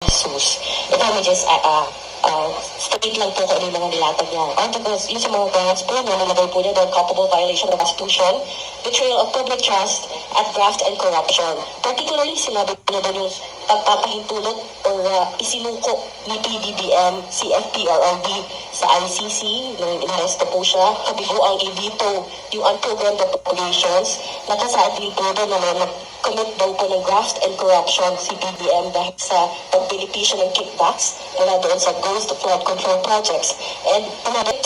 Jesus. If I may just state lang po kung ano yung mga nilatag niya. Articles, yung sa mga grounds po, nalagay po niya doon, culpable violation of the Constitution, betrayal of public trust, at graft and corruption. Particularly, sinabi po niya doon yung pagpapahintulot or isinuko ni PBBM, CFP-RRD sa ICC, nang inaresto po siya, kabiguang i-veto yung unprogrammed appropriations, nakasaad din po doon na commit daw po ng graft and corruption si BBM dahil sa pagbenepisyo ng kickbacks mula doon sa Ghost Flood Control Projects. And pumalit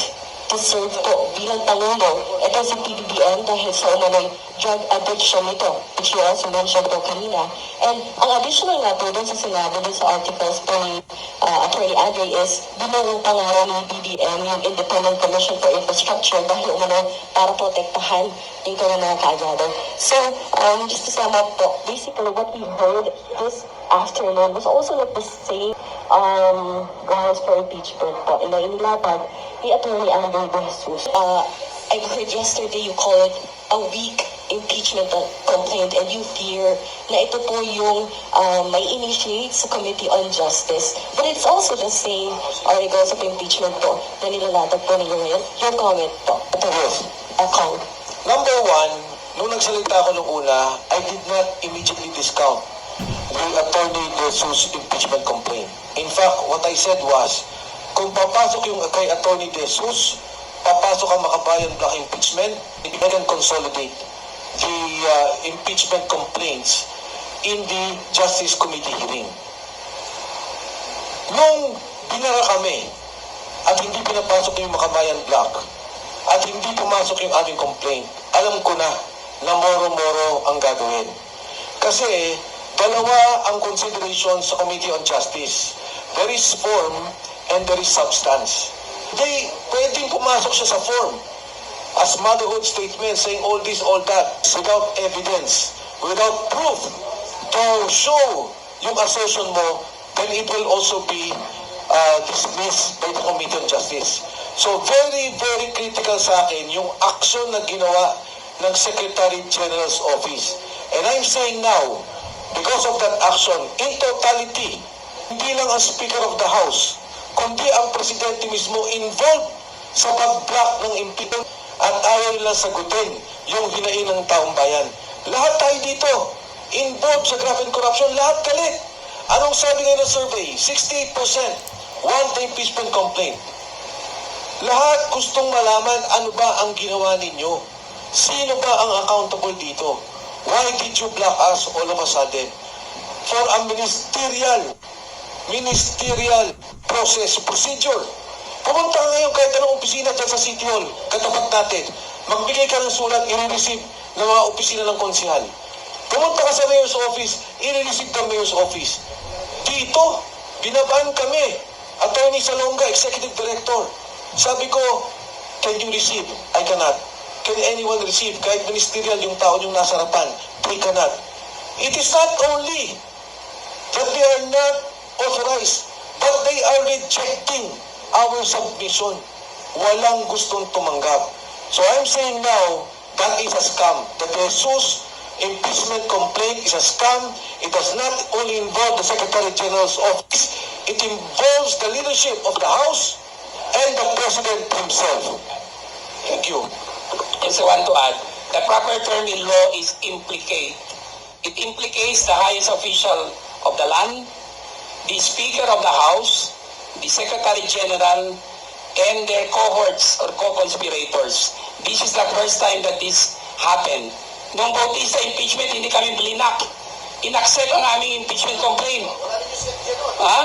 to serve po bilang Pangulo, ito si PBBM dahil sa umano'y drug addiction nito, which you also mentioned po kanina. And ang additional nga po doon sa sinabi doon sa articles po ni Attorney Andre is binuong pangaraw ni BBM yung Independent Commission for Infrastructure dahil umano para protektahan yung kanyang mga kaagado. So, just to sum up po, basically what we heard this afternoon was also not the same grounds for impeachment po. And inilapag ni Attorney Andre De Jesus. I heard yesterday you call it a weak impeachment complaint and you fear na ito po yung may initiate sa Committee on Justice. But it's also the same articles of impeachment po na nilalatag po ninyo ngayon. Your comment po. Yes. Kong. Number one, nung nagsalita ako nung una, I did not immediately discount the Attorney De Jesus impeachment complaint. In fact, what I said was, kung papasok yung kay Attorney De Jesus, papasok ang Makabayan Block impeachment, we can consolidate the impeachment complaints in the Justice Committee hearing. Nung binara kami at hindi pinapasok yung Makabayan Block at hindi pumasok yung aming complaint, alam ko na moro-moro ang gagawin. Kasi dalawa ang consideration sa Committee on Justice. There is form and there is substance. They pwedeng pumasok siya sa form as motherhood statement saying all this, all that without evidence, without proof to show yung assertion mo, then it will also be dismissed by the Committee on Justice. So very, very critical sa akin yung action na ginawa ng Secretary General's Office. And I'm saying now, because of that action, in totality, hindi lang ang Speaker of the House, kundi ang Presidente mismo involved sa pag-block ng impeachment at ayaw nilang sagutin yung hinain ng taong bayan. Lahat tayo dito, involved sa graft and corruption, lahat galit. Anong sabi ngayon ng survey? 68% want the impeachment complaint. Lahat gustong malaman ano ba ang ginawa ninyo. Sino ba ang accountable dito? Why did you block us all of a sudden? For a ministerial procedure. Pumunta ka ngayon kahit anong opisina dyan sa City Hall, katapat natin. Magbigay ka ng sulat, i-receive ng mga opisina ng konsihal. Pumunta ka sa Mayor's Office, i-receive ng Mayor's Office. Dito, binaban kami. Attorney Salonga, Executive Director. Sabi ko, can you receive? I cannot. Can anyone receive? Kahit ministerial yung tao yung nasa harapan, they cannot. It is not only that they are not authorized, but they are rejecting our submission. Walang gustong tumanggap. So I'm saying now, that is a scam. The De Jesus impeachment complaint is a scam. It does not only involve the Secretary General's office, it involves the leadership of the House and the President himself. Thank you. Also want to add, the proper term in law is implicate. It implicates the highest official of the land, the Speaker of the House, the Secretary General, and their cohorts or co-conspirators. This is the first time that this happened. Nung Bautista impeachment, hindi kami blinak. Inaccept ang aming impeachment complaint.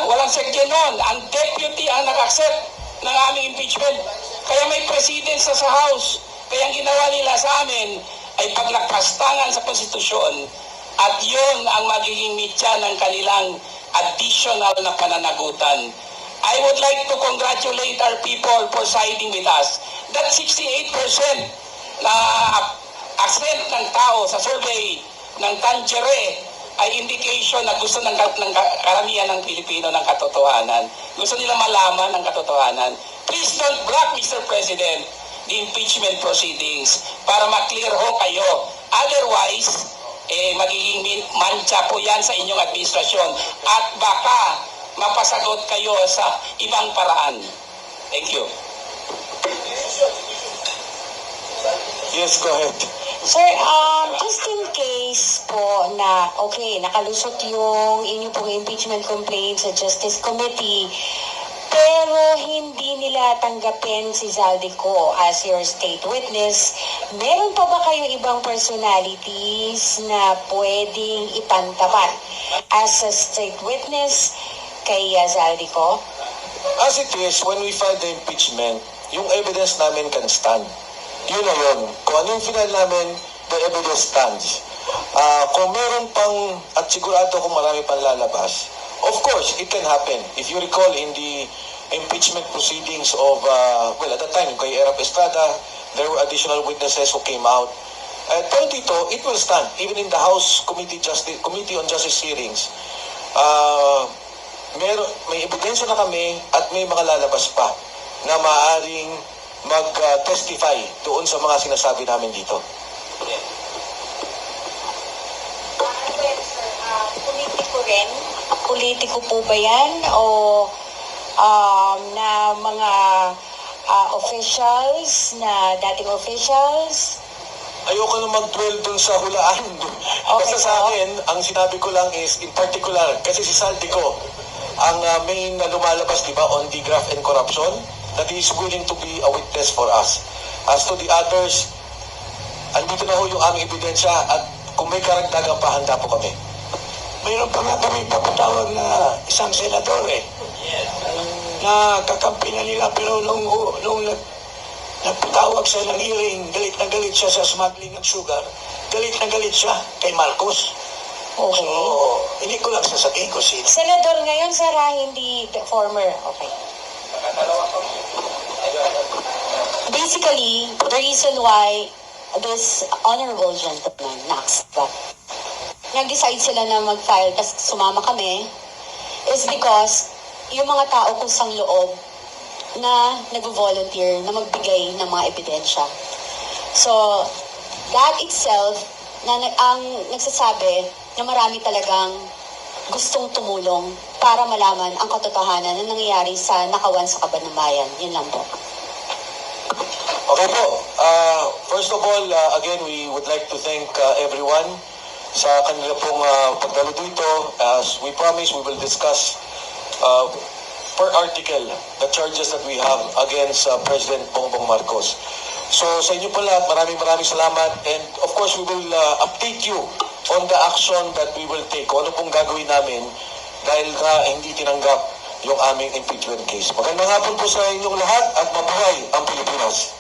Walang sekdyan noon. Ang deputy ang nag-accept ng aming impeachment. Kaya may president sa House. Kaya ang ginawa nila sa amin ay paglagpastangan sa konstitusyon at yun ang magiging mitya ng kanilang additional na pananagutan. I would like to congratulate our people for siding with us. That 68% na accent ng tao sa survey ng Tanjere ay indication na gusto ng karamihan ng Pilipino ng katotohanan. Gusto nila malaman ng katotohanan. Please don't block, Mr. President, the impeachment proceedings para ma-clear ho kayo. Otherwise, magiging mancha po yan sa inyong administrasyon. At baka mapasagot kayo sa ibang paraan. Thank you. Yes, go ahead. Sir, just in case po na, okay, nakalusot yung inyo pong impeachment complaint sa Justice Committee, pero hindi nila tanggapin si Zaldico as your state witness, meron pa ba kayong ibang personalities na pwedeng ipantapat as a state witness kay Zaldico? As it is, when we file the impeachment, yung evidence namin can stand. Yun na yun. Kung ano yung final namin, the evidence stands. Kung meron pang, at sigurado kung marami pang lalabas, of course, it can happen. If you recall in the impeachment proceedings of, well, at that time, kay Erap Estrada, there were additional witnesses who came out. Pero dito, it will stand. Even in the House Committee on Justice Hearings, may ebidensya na kami at may mga lalabas pa na maaaring mag-testify doon sa mga sinasabi namin dito. Politiko rin? Politiko po ba yan? O na mga officials, na dating officials? Ayoko na mag-dwell dun sa hulaan. Basta sa akin, ang sinabi ko lang is, in particular, kasi si Zaldico, ang main na lumalabas, di ba, on the graft and corruption, that he is willing to be a witness for us. As to the others, andito na ho yung aming ebidensya at kung may karagdagan pa, handa po kami. Mayroon pa nga kami papatawag na isang senador na kakampi na nila, pero nung nagpatawag siya ng hearing, galit na galit siya sa smuggling ng sugar, galit na galit siya kay Marcos. Okay. So, hindi ko lang sasabihin ko sino. Senador ngayon, sir, hindi the former. Okay. Basically, the reason why this honorable gentleman, nag-decide sila na mag-file, tapos sumama kami, is because yung mga tao kusang loob na nag-volunteer na magbigay ng mga ebidensya. So, that itself, ang nagsasabi na marami talagang gustong tumulong para malaman ang katotohanan na nangyayari sa nakawan sa Kabanambayan. Yun lang po. Okay po. First of all, again, we would like to thank everyone sa kanila pong pagdalo dito. As we promise, we will discuss per article the charges that we have against President Bongbong Marcos. So sa inyo po lahat, maraming salamat. And of course, we will update you on the action that we will take. Kung ano pong gagawin namin dahil hindi tinanggap yung aming impeachment case. Magandang hapon po sa inyong lahat at mabuhay ang Pilipinas.